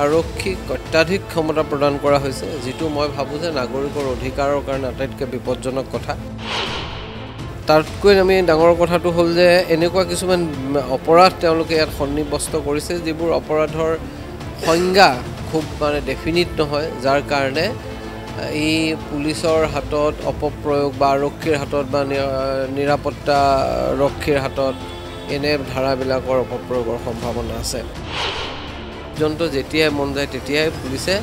আৰক্ষীক অত্যাধিক ক্ষমতা প্ৰদান কৰা হৈছে, যিটো মই ভাবোঁ যে নাগৰিকৰ অধিকাৰৰ কাৰণে আটাইতকৈ বিপদজনক কথা। তাতকৈ আমি ডাঙৰ কথাটো হ'ল যে এনেকুৱা কিছুমান অপৰাধ তেওঁলোকে ইয়াত সন্নিৱস্ত কৰিছে, যিবোৰ অপৰাধৰ সংজ্ঞা খুব ডেফিনিট নহয়, যাৰ কাৰণে এই পুলিচৰ হাতত অপপ্ৰয়োগ বা আৰক্ষীৰ হাতত বা নিৰাপত্তাৰক্ষীৰ হাতত এনে ধাৰাবিলাকৰ অপপ্ৰয়োগৰ সম্ভাৱনা আছে। পৰ্যন্ত যেতিয়াই মন যায় তেতিয়াই পুলিচে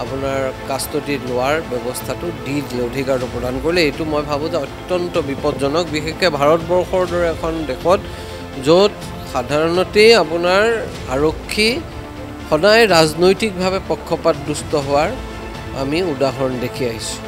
আপোনাৰ কাষ্টডিত লোৱাৰ ব্যৱস্থাটো দি দিলে, অধিকাৰটো প্ৰদান কৰিলে। এইটো মই ভাবোঁ যে অত্যন্ত বিপদজনক, বিশেষকৈ ভাৰতবৰ্ষৰ দৰে এখন দেশত য'ত সাধাৰণতেই আপোনাৰ আৰক্ষী সদায় ৰাজনৈতিকভাৱে পক্ষপাতদুষ্ট হোৱাৰ আমি উদাহৰণ দেখি আহিছোঁ।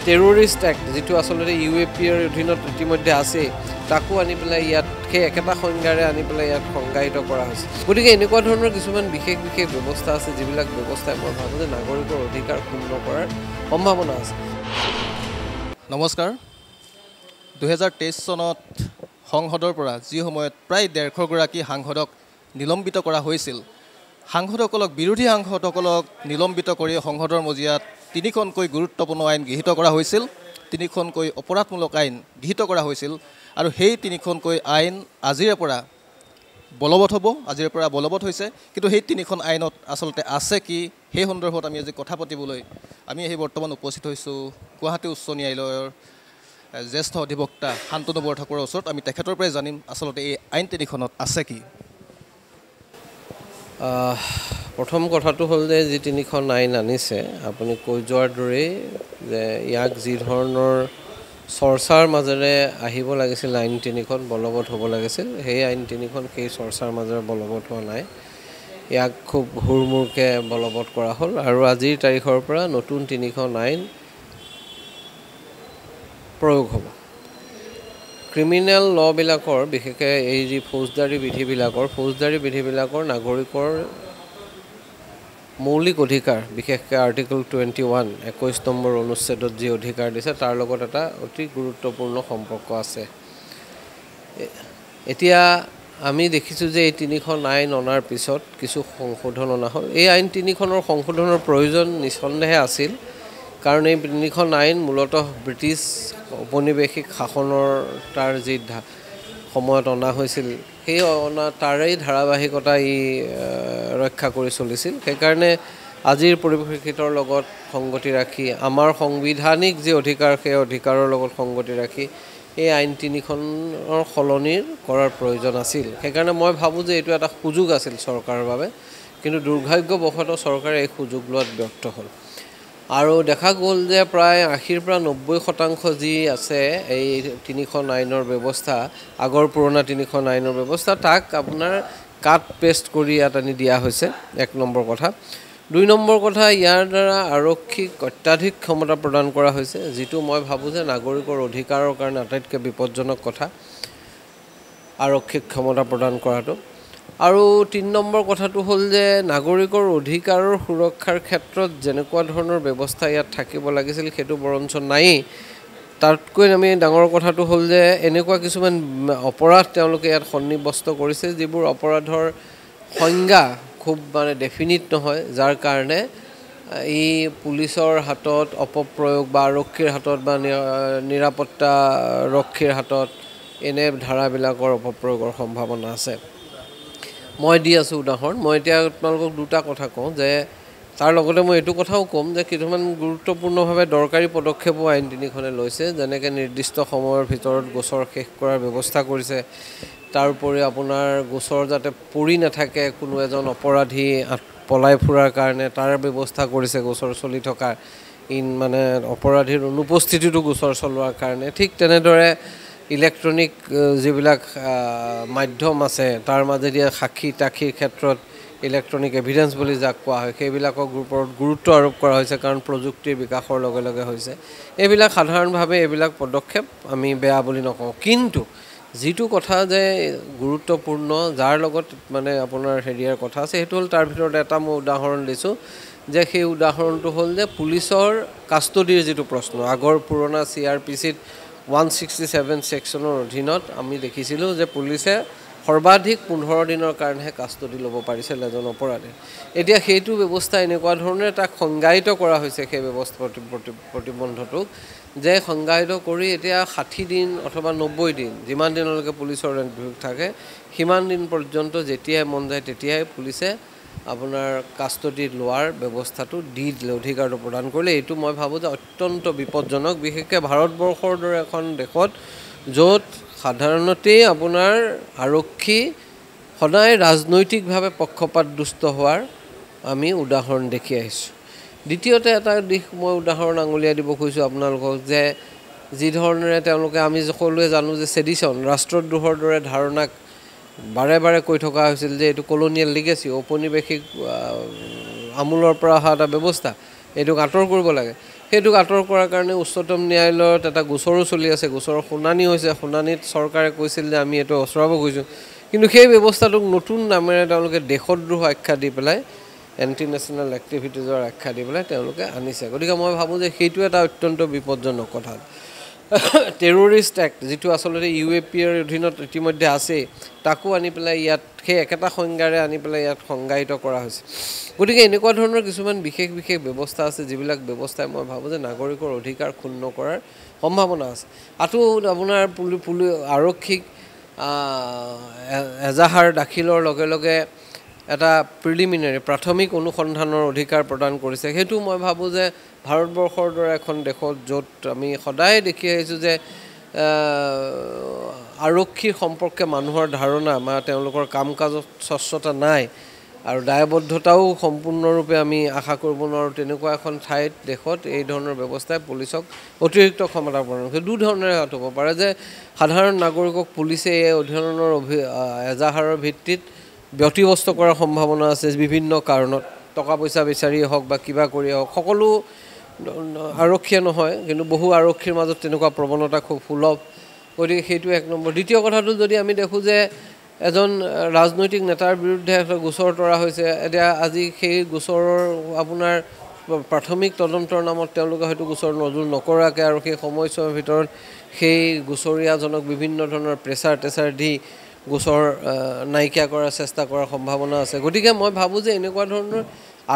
টেৰৰিষ্ট এক্ট, যিটো আচলতে UAPৰ অধীনত ইতিমধ্যে আছেই, তাকো আনি পেলাই ইয়াত সেই একেটা সংজ্ঞাৰে আনি পেলাই ইয়াত সংজ্ঞায়িত কৰা হৈছে। গতিকে এনেকুৱা ধৰণৰ কিছুমান বিশেষ ব্যৱস্থা আছে, যিবিলাক ব্যৱস্থাই মই ভাবোঁ যে নাগৰিকৰ অধিকাৰ ক্ষুণ্ণ কৰাৰ সম্ভাৱনা আছে। নমস্কাৰ। 2023 চনত সংসদৰ পৰা যি সময়ত প্ৰায় 150 গৰাকী সাংসদক নিলম্বিত কৰা হৈছিল, সাংসদসকলক, বিৰোধী সাংসদসকলক নিলম্বিত কৰি সংসদৰ মজিয়াত 3খনকৈ গুৰুত্বপূৰ্ণ আইন গৃহীত কৰা হৈছিল, 3খনকৈ অপৰাধমূলক আইন গৃহীত কৰা হৈছিল। আৰু সেই 3খনকৈ আইন আজিৰে পৰা বলবৎ হৈছে। কিন্তু সেই 3খন আইনত আচলতে আছে কি, সেই সন্দৰ্ভত আমি আজি কথা পাতিবলৈ আমি বৰ্তমান উপস্থিত হৈছোঁ গুৱাহাটী উচ্চ ন্যায়ালয়ৰ জ্যেষ্ঠ অধিবক্তা শান্তনু বৰঠাকুৰৰ ওচৰত। আমি তেখেতৰ পৰাই জানিম আচলতে এই আইন 3খনত আছে কি। প্ৰথম কথাটো হ'ল যে যি 3খন আইন আনিছে, আপুনি কৈ যোৱাৰ দৰেই যে ইয়াক যি ধৰণৰ চৰ্চাৰ মাজেৰে আহিব লাগিছিল, আইন 3খন বলবৎ হ'ব লাগিছিল, সেই আইন 3খন সেই চৰ্চাৰ মাজেৰে বলবৎ হোৱা নাই। ইয়াক খুব হুৰমূৰকৈ বলবৎ কৰা হ'ল আৰু আজিৰ তাৰিখৰ পৰা নতুন 3খন আইন প্ৰয়োগ হ'ব। ক্ৰিমিনেল ল'বিলাকৰ, বিশেষকৈ এই যি ফৌজদাৰী বিধিবিলাকৰ নাগৰিকৰ মৌলিক অধিকাৰ, বিশেষকৈ আৰ্টিকল 21 21 নম্বৰ অনুচ্ছেদত যি অধিকাৰ দিছে, তাৰ লগত এটা অতি গুৰুত্বপূৰ্ণ সম্পৰ্ক আছে। এতিয়া আমি দেখিছোঁ যে এই 3খন আইন অনাৰ পিছত কিছু সংশোধন অনা হ'ল। এই আইন 3খনৰ সংশোধনৰ প্ৰয়োজন নিঃসন্দেহে আছিল, কাৰণ এই 3খন আইন মূলতঃ ব্ৰিটিছ ঔপনিৱেশিক শাসনৰ তাৰ যি সময়ত অনা হৈছিল, সেই তাৰেই ধাৰাবাহিকতা ৰক্ষা কৰি চলিছিল। সেইকাৰণে আজিৰ পৰিপ্ৰেক্ষিতৰ লগত সংগতি ৰাখি, আমাৰ সংবিধানিক যি অধিকাৰ, সেই অধিকাৰৰ লগত সংগতি ৰাখি এই আইন 3খনৰ সলনি কৰাৰ প্ৰয়োজন আছিল। সেইকাৰণে মই ভাবোঁ যে এইটো এটা সুযোগ আছিল চৰকাৰৰ বাবে, কিন্তু দুৰ্ভাগ্যবশতঃ চৰকাৰে এই সুযোগ লোৱাত ব্যৰ্থ হ'ল। আৰু দেখা গ'ল যে প্ৰায় 80ৰ পৰা 90% যি আছে এই 3খন আইনৰ ব্যৱস্থা, আগৰ পুৰণা 3খন আইনৰ ব্যৱস্থা, তাক আপোনাৰ কাট পেষ্ট কৰি ইয়াত আনি দিয়া হৈছে, 1 নম্বৰ কথা। 2 নম্বৰ কথা, ইয়াৰ দ্বাৰা আৰক্ষীক অত্যাধিক ক্ষমতা প্ৰদান কৰা হৈছে, যিটো মই ভাবোঁ যে নাগৰিকৰ অধিকাৰৰ কাৰণে আটাইতকৈ বিপদজনক কথা, আৰক্ষীক ক্ষমতা প্ৰদান কৰাটো। আৰু 3 নম্বৰ কথাটো হ'ল যে নাগৰিকৰ অধিকাৰৰ সুৰক্ষাৰ ক্ষেত্ৰত যেনেকুৱা ধৰণৰ ব্যৱস্থা ইয়াত থাকিব লাগিছিল, সেইটো বৰঞ্চ নায়েই। তাতকৈ আমি ডাঙৰ কথাটো হ'ল যে এনেকুৱা কিছুমান অপৰাধ তেওঁলোকে ইয়াত সন্নিৱস্ত কৰিছে, যিবোৰ অপৰাধৰ সংজ্ঞা খুব ডেফিনিট নহয়, যাৰ কাৰণে এই পুলিচৰ হাতত অপপ্ৰয়োগ বা আৰক্ষীৰ হাতত বা নিৰাপত্তাৰক্ষীৰ হাতত এনে ধাৰাবিলাকৰ অপপ্ৰয়োগৰ সম্ভাৱনা আছে। মই দি আছোঁ উদাহৰণ। মই এতিয়া আপোনালোকক 2টা কথা কওঁ, যে তাৰ লগতে মই এইটো কথাও ক'ম যে কিছুমান গুৰুত্বপূৰ্ণভাৱে দৰকাৰী পদক্ষেপো আইন 3খনে লৈছে, যেনেকৈ নিৰ্দিষ্ট সময়ৰ ভিতৰত গোচৰ শেষ কৰাৰ ব্যৱস্থা কৰিছে। তাৰোপৰি আপোনাৰ গোচৰ যাতে পৰি নাথাকে, কোনো এজন অপৰাধী পলাই ফুৰাৰ কাৰণে তাৰ ব্যৱস্থা কৰিছে, গোচৰ চলি থকা অপৰাধীৰ অনুপস্থিতিতো গোচৰ চলোৱাৰ কাৰণে। ঠিক তেনেদৰে ইলেক্ট্ৰনিক যিবিলাক মাধ্যম আছে, তাৰ মাজেদি সাক্ষী-তাক্ষীৰ ক্ষেত্ৰত ইলেক্ট্ৰনিক এভিডেন্স বুলি যাক কোৱা হয়, সেইবিলাকৰ ওপৰত গুৰুত্ব আৰোপ কৰা হৈছে, কাৰণ প্ৰযুক্তিৰ বিকাশৰ লগে লগে হৈছে। এইবিলাক সাধাৰণভাৱে এইবিলাক পদক্ষেপ আমি বেয়া বুলি নকওঁ, কিন্তু যিটো কথা যে গুৰুত্বপূৰ্ণ, যাৰ লগত আপোনাৰ হেৰিয়াৰ কথা আছে, সেইটো হ'ল তাৰ ভিতৰত এটা মই উদাহৰণ দিছোঁ, যে সেই উদাহৰণটো হ'ল যে পুলিচৰ কাষ্টডিৰ যিটো প্ৰশ্ন, আগৰ পুৰণা CRPCত 167 ছেকশ্যনৰ অধীনত আমি দেখিছিলোঁ যে পুলিচে সৰ্বাধিক 15 দিনৰ কাৰণেহে কাষ্টডি ল'ব পাৰিছিল এজন অপৰাধীয়ে এতিয়া সেইটো ব্যৱস্থা এনেকুৱা ধৰণে তাক সংজ্ঞায়িত কৰা হৈছে সেই ব্যৱস্থা প্ৰতিবন্ধটোক যে সংজ্ঞায়িত কৰি এতিয়া 60 দিন অথবা 90 দিন যিমান দিনলৈকে পুলিচৰ ৰেণ্ট থাকে সিমান দিন পৰ্যন্ত যেতিয়াই মন যায় তেতিয়াই পুলিচে আপোনাৰ কাষ্টডি লোৱাৰ ব্যৱস্থাটো দি দিলে অধিকাৰটো প্ৰদান কৰিলে এইটো মই ভাবোঁ যে অত্যন্ত বিপদজনক বিশেষকৈ ভাৰতবৰ্ষৰ দৰে এখন দেশত য'ত সাধাৰণতে আপোনাৰ আৰক্ষী সদায় ৰাজনৈতিকভাৱে পক্ষপাতদুষ্ট হোৱাৰ আমি উদাহৰণ দেখি আহিছোঁ দ্বিতীয়তে এটা দিশ মই উদাহৰণ আঙুলিয়াই দিব খুজিছোঁ আপোনালোকক যে যি ধৰণেৰে তেওঁলোকে আমি সকলোৱে জানো যে ছেডিশ্যন ৰাষ্ট্ৰদ্ৰোহৰ দৰে ধাৰণাক বাৰে বাৰে কৈ থকা হৈছিল যে এইটো কলনিয়েল লিগেচি ঔপনিৱেশিক আমূলৰ পৰা অহা এটা ব্যৱস্থা এইটোক আঁতৰ কৰিব লাগে সেইটোক আঁতৰ কৰাৰ কাৰণে উচ্চতম ন্যায়ালয়ত এটা গোচৰো চলি আছে গোচৰৰ শুনানি হৈছে শুনানিত চৰকাৰে কৈছিল যে আমি এইটো অচৰাব খুজিছোঁ কিন্তু সেই ব্যৱস্থাটোক নতুন নামেৰে তেওঁলোকে দেশদ্ৰোহ আখ্যা দি পেলাই এণ্টি নেশ্যনেল এক্টিভিটিজৰ আখ্যা দি পেলাই তেওঁলোকে আনিছে গতিকে মই ভাবোঁ যে সেইটো এটা অত্যন্ত বিপদজনক কথা টেৰৰিষ্ট এক্ট যিটো আচলতে UAPৰ অধীনত ইতিমধ্যে আছে তাকো আনি পেলাই ইয়াত সেই একেটা সংজ্ঞাৰে আনি পেলাই ইয়াত সংজ্ঞায়িত কৰা হৈছে গতিকে এনেকুৱা ধৰণৰ কিছুমান বিশেষ বিশেষ ব্যৱস্থা আছে যিবিলাক ব্যৱস্থাই মই ভাবোঁ যে নাগৰিকৰ অধিকাৰ ক্ষুণ্ণ কৰাৰ সম্ভাৱনা আছে আৰু আপোনাৰ আৰক্ষীক এজাহাৰ দাখিলৰ লগে লগে এটা প্ৰিলিমিনাৰী প্ৰাথমিক অনুসন্ধানৰ অধিকাৰ প্ৰদান কৰিছে সেইটো মই ভাবোঁ যে ভাৰতবৰ্ষৰ দৰে এখন দেশত য'ত আমি সদায় দেখি আহিছোঁ যে আৰক্ষীৰ সম্পৰ্কে মানুহৰ ধাৰণা বা তেওঁলোকৰ কাম কাজত স্বচ্ছতা নাই আৰু দায়বদ্ধতাও সম্পূৰ্ণৰূপে আমি আশা কৰিব নোৱাৰোঁ তেনেকুৱা এখন ঠাইত দেশত এই ধৰণৰ ব্যৱস্থাই পুলিচক অতিৰিক্ত ক্ষমতা প্ৰদান কৰে দুধৰণেৰে হ'ব পাৰে যে সাধাৰণ নাগৰিকক পুলিচে এই অধ্যয়নৰ এজাহাৰৰ ভিত্তিত ব্যতিব্যস্ত কৰাৰ সম্ভাৱনা আছে বিভিন্ন কাৰণত টকা পইচা বিচাৰিয়ে হওক বা কিবা কৰিয়ে হওক সকলো আৰক্ষীয়ে নহয় কিন্তু বহু আৰক্ষীৰ মাজত তেনেকুৱা প্ৰৱণতা খুব সুলভ গতিকে সেইটো এক নম্বৰ দ্বিতীয় কথাটো যদি আমি দেখোঁ যে এজন ৰাজনৈতিক নেতাৰ বিৰুদ্ধে এটা গোচৰ তৰা হৈছে এতিয়া আজি সেই গোচৰৰ আপোনাৰ প্ৰাথমিক তদন্তৰ নামত তেওঁলোকে হয়তো গোচৰ নজৰ নকৰাকৈ আৰু সেই সময়ছোৱাৰ ভিতৰত সেই গোচৰীয়াজনক বিভিন্ন ধৰণৰ প্ৰেছাৰ দি গোচৰ নাইকিয়া কৰাৰ চেষ্টা কৰাৰ সম্ভাৱনা আছে গতিকে মই ভাবোঁ যে এনেকুৱা ধৰণৰ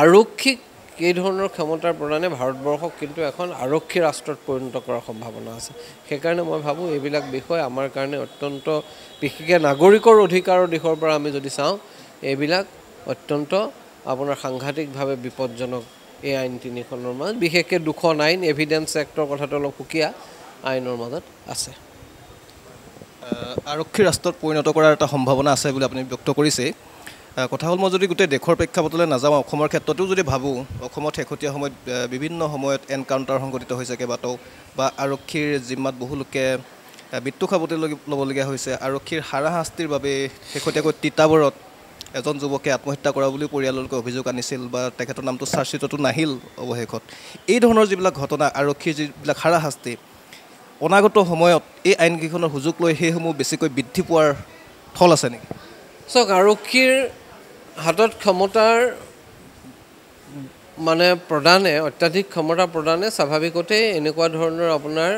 আৰক্ষীক এই ধৰণৰ ক্ষমতাৰ প্ৰদানে ভাৰতবৰ্ষক কিন্তু এখন আৰক্ষী ৰাষ্ট্ৰত পৰিণত কৰাৰ সম্ভাৱনা আছে সেইকাৰণে মই ভাবোঁ এইবিলাক বিষয় আমাৰ কাৰণে অত্যন্ত বিশেষকৈ নাগৰিকৰ অধিকাৰৰ দিশৰ পৰা আমি যদি চাওঁ এইবিলাক অত্যন্ত আপোনাৰ সাংঘাতিকভাৱে বিপদজনক এই আইন তিনিখনৰ মাজত বিশেষকৈ দুখন আইন এভিডেন্স এক্টৰ কথাটো অলপ সুকীয়া আইনৰ মাজত আছে আৰক্ষী ৰাষ্ট্ৰত পৰিণত কৰাৰ এটা সম্ভাৱনা আছে বুলি আপুনি ব্যক্ত কৰিছে কথা হ'ল মই যদি গোটেই দেশৰ প্ৰেক্ষাপটলৈ নাযাওঁ অসমৰ ক্ষেত্ৰতো যদি ভাবোঁ অসমত শেহতীয়া সময়ত বিভিন্ন সময়ত এনকাউণ্টাৰ সংঘটিত হৈছে কেইবাটাও বা আৰক্ষীৰ জিম্মাত বহু লোকে মৃত্যু খাবতে ল'বলগীয়া হৈছে আৰক্ষীৰ হাৰাশাস্তিৰ বাবে শেহতীয়াকৈ তিতাবৰত এজন যুৱকে আত্মহত্যা কৰা বুলি পৰিয়াললৈকে অভিযোগ আনিছিল বা তেখেতৰ নামটো চাৰ্জশ্বিটতো নাহিল অৱশেষত এই ধৰণৰ যিবিলাক ঘটনা আৰক্ষীৰ যিবিলাক হাৰাশাস্তি অনাগত সময়ত এই আইনকেইখনৰ সুযোগ লৈ সেইসমূহ বেছিকৈ বৃদ্ধি পোৱাৰ থল আছে নেকি চাওক আৰক্ষীৰ হাতত ক্ষমতাৰ মানে প্ৰদানে অত্যাধিক ক্ষমতা প্ৰদানে স্বাভাৱিকতে এনেকুৱা ধৰণৰ আপোনাৰ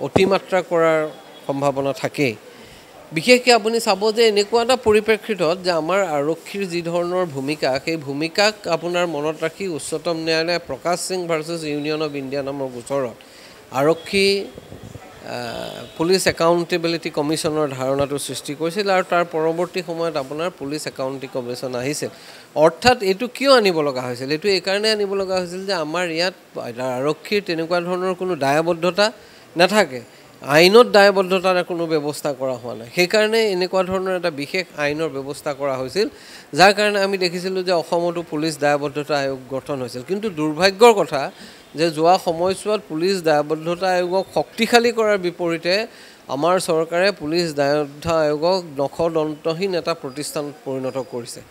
অতিমাত্ৰা কৰাৰ সম্ভাৱনা থাকেই বিশেষকৈ আপুনি চাব যে এনেকুৱা এটা পৰিপ্ৰেক্ষিতত যে আমাৰ আৰক্ষীৰ যি ধৰণৰ ভূমিকা সেই ভূমিকাক আপোনাৰ মনত ৰাখি উচ্চতম ন্যায়ালয়ে প্ৰকাশ Singh versus union of India নামৰ গোচৰত আৰক্ষী পুলিচ একাউণ্টেবিলিটি কমিশ্যনৰ ধাৰণাটো সৃষ্টি কৰিছিল আৰু তাৰ পৰৱৰ্তী সময়ত আপোনাৰ পুলিচ একাউণ্টেবিলিটি কমিশ্যন আহিছিল অৰ্থাৎ এইটো কিয় আনিব লগা হৈছিল এইটো এইকাৰণে আনিব লগা হৈছিল যে আমাৰ ইয়াত আৰক্ষীৰ তেনেকুৱা ধৰণৰ কোনো দায়বদ্ধতা নাথাকে আইনত দায়বদ্ধতাৰ কোনো ব্যৱস্থা কৰা হোৱা নাই সেইকাৰণে এনেকুৱা ধৰণৰ এটা বিশেষ আইনৰ ব্যৱস্থা কৰা হৈছিল যাৰ কাৰণে আমি দেখিছিলোঁ যে অসমতো পুলিচ দায়বদ্ধতা আয়োগ গঠন হৈছিল কিন্তু দুৰ্ভাগ্যৰ কথা যে যোৱা সময়ছোৱাত পুলিচ দায়বদ্ধতা আয়োগক শক্তিশালী কৰাৰ বিপৰীতে আমাৰ চৰকাৰে পুলিচ দায়বদ্ধতা আয়োগক নখদন্তহীন এটা প্ৰতিষ্ঠানত পৰিণত কৰিছে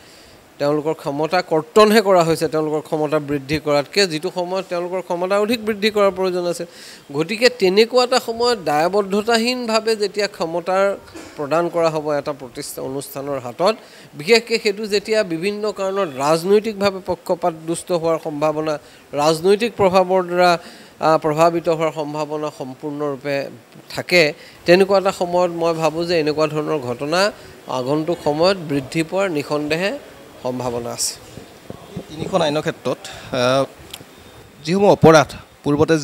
তেওঁলোকৰ ক্ষমতা কৰ্তনহে কৰা হৈছে তেওঁলোকৰ ক্ষমতা বৃদ্ধি কৰাতকৈ যিটো সময়ত তেওঁলোকৰ ক্ষমতা অধিক বৃদ্ধি কৰাৰ প্ৰয়োজন আছে গতিকে তেনেকুৱা এটা সময়ত দায়বদ্ধতাহীনভাৱে যেতিয়া ক্ষমতাৰ প্ৰদান কৰা হ'ব এটা অনুষ্ঠানৰ হাতত বিশেষকৈ সেইটো যেতিয়া বিভিন্ন কাৰণত ৰাজনৈতিকভাৱে পক্ষপাতদুষ্ট হোৱাৰ সম্ভাৱনা ৰাজনৈতিক প্ৰভাৱৰ দ্বাৰা প্ৰভাৱিত হোৱাৰ সম্ভাৱনা সম্পূৰ্ণৰূপে থাকে তেনেকুৱা এটা সময়ত মই ভাবোঁ যে এনেকুৱা ধৰণৰ ঘটনা আগন্তুক সময়ত বৃদ্ধি পোৱাৰ নিঃসন্দেহে সম্ভাৱনা আছে। তিনিখন আইনৰ ক্ষেত্ৰত যিসমূহ অপৰাধ পূৰ্বতে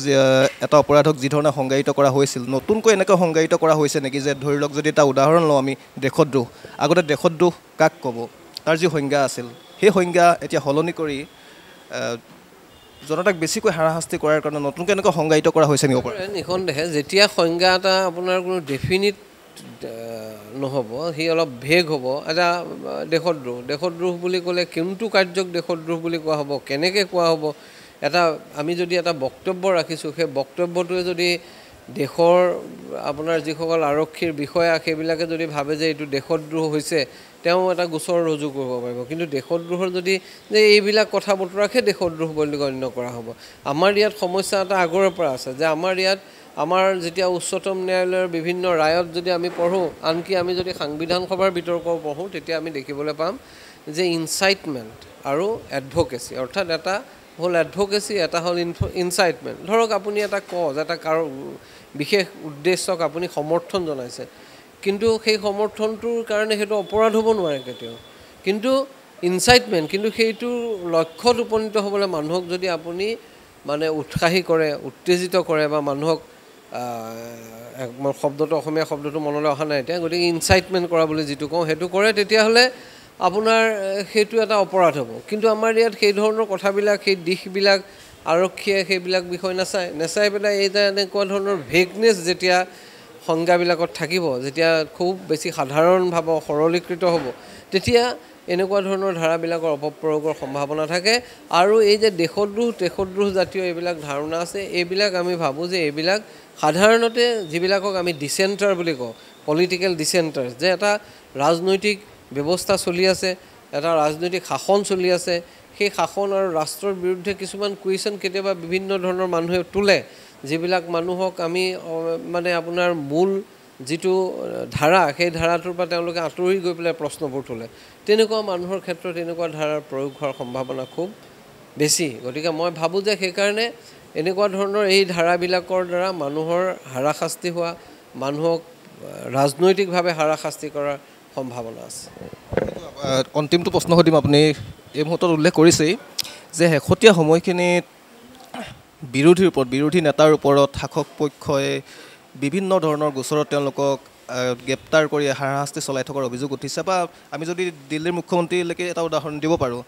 এটা অপৰাধক যি ধৰণে সংজ্ঞায়িত কৰা হৈছিল, নতুনকৈ এনেকৈ সংজ্ঞায়িত কৰা হৈছে নেকি? যে ধৰি লওক যদি এটা উদাহৰণ লওঁ আমি, দেশদ্ৰোহ। আগতে দেশদ্ৰোহ কাক ক'ব, তাৰ যি সংজ্ঞা আছিল সেই সংজ্ঞা এতিয়া সলনি কৰি জনতাক বেছিকৈ হাৰাশাস্তি কৰাৰ কাৰণে নতুনকৈ এনেকৈ সংজ্ঞায়িত কৰা হৈছে নেকি? নিঃসন্দেহে যেতিয়া সংজ্ঞা এটা আপোনাৰ কোনো ডেফিনিট নহ'ব, সি অলপ ভেগ হ'ব। এটা দেশদ্ৰোহ বুলি ক'লে কোনটো কাৰ্যক দেশদ্ৰোহ বুলি কোৱা হ'ব, কেনেকৈ কোৱা হ'ব? আমি যদি এটা বক্তব্য ৰাখিছোঁ, সেই বক্তব্যটোৱে যদি দেশৰ আপোনাৰ যিসকল আৰক্ষীৰ বিষয়া সেইবিলাকে যদি ভাবে যে এইটো দেশদ্ৰোহ হৈছে, তেওঁ এটা গোচৰ ৰুজু কৰিব পাৰিব। কিন্তু দেশদ্ৰোহৰ যদি যে এইবিলাক কথা বতৰাকহে দেশদ্ৰোহ বুলি গণ্য কৰা হ'ব। আমাৰ ইয়াত সমস্যা এটা আগৰে পৰা আছে যে আমাৰ যেতিয়া উচ্চতম ন্যায়ালয়ৰ বিভিন্ন ৰায়ত যদি আমি পঢ়োঁ, আনকি আমি যদি সাংবিধান সভাৰ বিতৰ্কও পঢ়োঁ, তেতিয়া আমি দেখিবলৈ পাম যে ইনচাইটমেণ্ট আৰু এডভকেচি, অৰ্থাৎ এটা হ'ল এডভকেচি, এটা হ'ল ইনচাইটমেণ্ট। ধৰক আপুনি এটা কজ, এটা কাৰো বিশেষ উদ্দেশ্যক আপুনি সমৰ্থন জনাইছে, কিন্তু সেই সমৰ্থনটোৰ কাৰণে সেইটো অপৰাধ হ'ব নোৱাৰে কেতিয়াও। কিন্তু ইনচাইটমেণ্ট, কিন্তু সেইটো লক্ষ্যত উপনীত হ'বলৈ মানুহক যদি আপুনি মানে উৎসাহী কৰে, উত্তেজিত কৰে, বা মানুহক অসমীয়া শব্দটো মনলৈ অহা নাই এতিয়া, গতিকে ইনচাইটমেণ্ট কৰা বুলি যিটো কওঁ সেইটো কৰে, তেতিয়াহ'লে আপোনাৰ সেইটো এটা অপৰাধ হ'ব। কিন্তু আমাৰ ইয়াত সেই ধৰণৰ কথাবিলাক, সেই দিশবিলাক আৰক্ষীয়ে সেইবিলাক বিষয় নেচাই পেলাই এই যে এনেকুৱা ধৰণৰ ভেগনেছ যেতিয়া সংজ্ঞাবিলাকত থাকিব, যেতিয়া খুব বেছি সাধাৰণভাৱে সৰলীকৃত হ'ব, তেতিয়া এনেকুৱা ধৰণৰ ধাৰাবিলাকৰ অপপ্ৰয়োগৰ সম্ভাৱনা থাকে। আৰু এই যে দেশদ্ৰোহ জাতীয় এইবিলাক ধাৰণা আছে, এইবিলাক আমি ভাবোঁ যে এইবিলাক সাধাৰণতে যিবিলাকক আমি ডিচেণ্টাৰ বুলি কওঁ, পলিটিকেল ডিচেণ্টাৰ্ছ, যে এটা ৰাজনৈতিক ব্যৱস্থা চলি আছে, এটা ৰাজনৈতিক শাসন চলি আছে, সেই শাসন আৰু ৰাষ্ট্ৰৰ বিৰুদ্ধে কিছুমান কুৱেশ্যন কেতিয়াবা বিভিন্ন ধৰণৰ মানুহে তোলে, যিবিলাক মানুহক আমি মানে আপোনাৰ মূল যিটো ধাৰা, সেই ধাৰাটোৰ পৰা তেওঁলোকে আঁতৰি গৈ পেলাই প্ৰশ্নবোৰ তোলে। তেনেকুৱা মানুহৰ ক্ষেত্ৰত এনেকুৱা ধাৰাৰ প্ৰয়োগ হোৱাৰ সম্ভাৱনা খুব বেছি। গতিকে মই ভাবোঁ যে সেইকাৰণে এনেকুৱা ধৰণৰ এই ধাৰাবিলাকৰ দ্বাৰা মানুহৰ হাৰাশাস্তি হোৱা, মানুহক ৰাজনৈতিকভাৱে হাৰাশাস্তি কৰাৰ সম্ভাৱনা আছে। অন্তিমটো প্ৰশ্ন সুধিম, আপুনি এই মুহূৰ্তত উল্লেখ কৰিছেই যে শেহতীয়া সময়খিনিত বিৰোধী নেতাৰ ওপৰত শাসক পক্ষই বিভিন্ন ধৰণৰ গোচৰত তেওঁলোকক গ্ৰেপ্তাৰ কৰি হাৰাশাস্তি চলাই থকাৰ অভিযোগ উঠিছে। বা আমি যদি দিল্লীৰ মুখ্যমন্ত্ৰীলৈকে এটা উদাহৰণ দিব পাৰোঁ,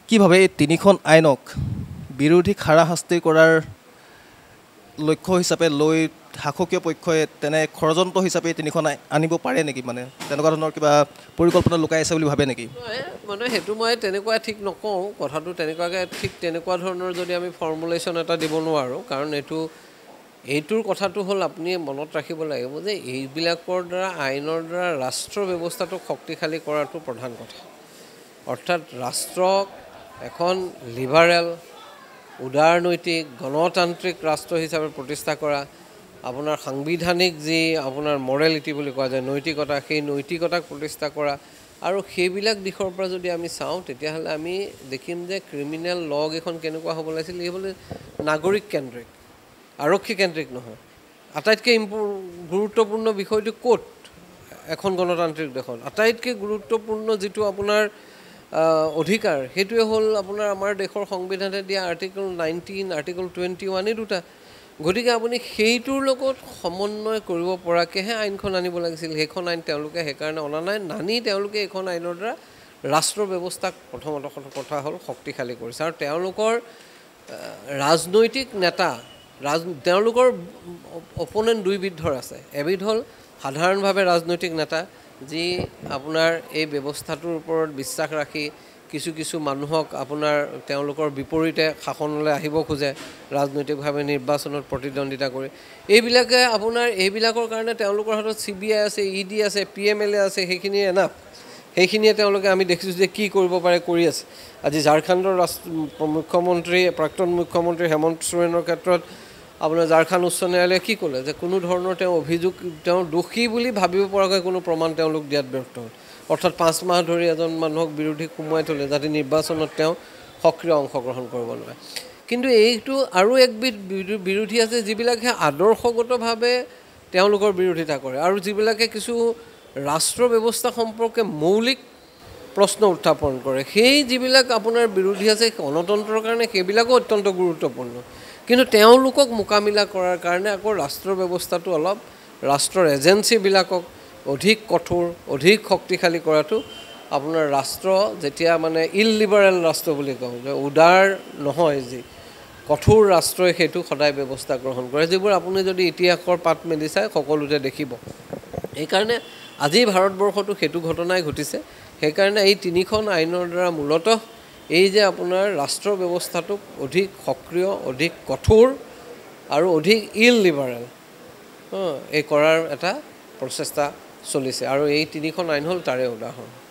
কি ভাবে এই তিনিখন আইনক বিৰোধীক হাৰাশাস্তি কৰাৰ লক্ষ্য হিচাপে লৈ শাসকীয় পক্ষই তেনে ষড়যন্ত্ৰ হিচাপে তিনিখন আনিব পাৰে নেকি? মানে তেনেকুৱা ধৰণৰ কিবা পৰিকল্পনা লুকাই আছে বুলি ভাবে নেকি? মানে সেইটো মই তেনেকুৱা ঠিক নকওঁ, কথাটো তেনেকুৱা ধৰণৰ যদি আমি ফৰ্মুলেশ্যন এটা দিব নোৱাৰোঁ। কাৰণ এইটোৰ কথাটো হ'ল আপুনি মনত ৰাখিব লাগিব যে এইবিলাকৰ দ্বাৰা, আইনৰ দ্বাৰা ৰাষ্ট্ৰ ব্যৱস্থাটোক শক্তিশালী কৰাটো প্ৰধান কথা। অৰ্থাৎ ৰাষ্ট্ৰক এখন লিবাৰেল, উদাৰনৈতিক, গণতান্ত্ৰিক ৰাষ্ট্ৰ হিচাপে প্ৰতিষ্ঠা কৰা, আপোনাৰ সাংবিধানিক যি আপোনাৰ মৰেলিটি বুলি কোৱা যায়, নৈতিকতা, সেই নৈতিকতাক প্ৰতিষ্ঠা কৰা। আৰু সেইবিলাক দিশৰ পৰা যদি আমি চাওঁ, তেতিয়াহ'লে আমি দেখিম যে ক্ৰিমিনেল ল' কেইখন কেনেকুৱা হ'ব লাগিছিল, এই হ'লে নাগৰিক কেন্দ্ৰিক, আৰক্ষী কেন্দ্ৰিক নহয়। আটাইতকৈ গুৰুত্বপূৰ্ণ বিষয়টো ক'ত এখন গণতান্ত্ৰিক দেশত আটাইতকৈ গুৰুত্বপূৰ্ণ যিটো আপোনাৰ অধিকাৰ, সেইটোৱে হ'ল আপোনাৰ আমাৰ দেশৰ সংবিধানে দিয়া আৰ্টিকল 19, আৰ্টিকল 21, এই দুটা। গতিকে আপুনি সেইটোৰ লগত সমন্বয় কৰিব পৰাকৈহে আইনখন আনিব লাগিছিল। সেইখন আইন তেওঁলোকে সেইকাৰণে অনা নাই। নানি তেওঁলোকে এইখন আইনৰ দ্বাৰা ৰাষ্ট্ৰ ব্যৱস্থাক প্ৰথমত কথা হ'ল শক্তিশালী কৰিছে। আৰু তেওঁলোকৰ ৰাজনৈতিক নেতা, তেওঁলোকৰ অপোনেণ্ট দুইবিধৰ আছে। এবিধ হ'ল সাধাৰণভাৱে ৰাজনৈতিক নেতা, যি আপোনাৰ এই ব্যৱস্থাটোৰ ওপৰত বিশ্বাস ৰাখি কিছু মানুহক আপোনাৰ তেওঁলোকৰ বিপৰীতে শাসনলৈ আহিব খোজে, ৰাজনৈতিকভাৱে নিৰ্বাচনত প্ৰতিদ্বন্দ্বিতা কৰি। এইবিলাকৰ কাৰণে তেওঁলোকৰ হাতত CBI আছে, ED আছে, PMLA আছে, সেইখিনিয়ে এনাফ। সেইখিনিয়ে তেওঁলোকে আমি দেখিছোঁ যে কি কৰিব পাৰে কৰি আছে। আজি ঝাৰখণ্ডৰ প্ৰাক্তন মুখ্যমন্ত্ৰী হেমন্ত সোৰেনৰ ক্ষেত্ৰত আপোনাৰ ঝাৰখণ্ড উচ্চ ন্যায়ালয়ে কি ক'লে যে কোনো ধৰণৰ তেওঁ দোষী বুলি ভাবিব পৰাকৈ কোনো প্ৰমাণ তেওঁলোক দিয়াত ব্যৰ্থ হ'ল। অৰ্থাৎ 5 মাহ ধৰি এজন মানুহক বিৰোধীক সোমোৱাই থ'লে যাতে নিৰ্বাচনত তেওঁ সক্ৰিয় অংশগ্ৰহণ কৰিব নোৱাৰে। কিন্তু এইটো আৰু একবিধ বিৰোধী আছে, যিবিলাকে আদৰ্শগতভাৱে তেওঁলোকৰ বিৰোধিতা কৰে, আৰু যিবিলাকে কিছু ৰাষ্ট্ৰ ব্যৱস্থা সম্পৰ্কে মৌলিক প্ৰশ্ন উত্থাপন কৰে সেই যিবিলাক আপোনাৰ বিৰোধী আছে গণতন্ত্ৰৰ কাৰণে সেইবিলাকো অত্যন্ত গুৰুত্বপূৰ্ণ কিন্তু তেওঁলোকক মোকাবিলা কৰাৰ কাৰণে আকৌ ৰাষ্ট্ৰ ব্যৱস্থাটো অলপ ৰাষ্ট্ৰৰ এজেন্সিবিলাকক অধিক কঠোৰ অধিক শক্তিশালী কৰাটো আপোনাৰ ৰাষ্ট্ৰ যেতিয়া মানে ইললিবাৰেল ৰাষ্ট্ৰ বুলি কওঁ যে উদাৰ নহয় যি কঠোৰ ৰাষ্ট্ৰই সেইটো সদায় ব্যৱস্থা গ্ৰহণ কৰে যিবোৰ আপুনি যদি ইতিহাসৰ পাত মেলি চাই সকলোতে দেখিব এইকাৰণে আজি ভাৰতবৰ্ষতো সেইটো ঘটনাই ঘটিছে সেইকাৰণে এই তিনিখন আইনৰ দ্বাৰা মূলতঃ এই যে আপোনাৰ ৰাষ্ট্ৰ ব্যৱস্থাটোক অধিক সক্ৰিয় অধিক কঠোৰ আৰু অধিক ইললিবাৰেল এই কৰাৰ এটা প্ৰচেষ্টা চলিছে আৰু এই তিনিখন আইন হ'ল তাৰে উদাহৰণ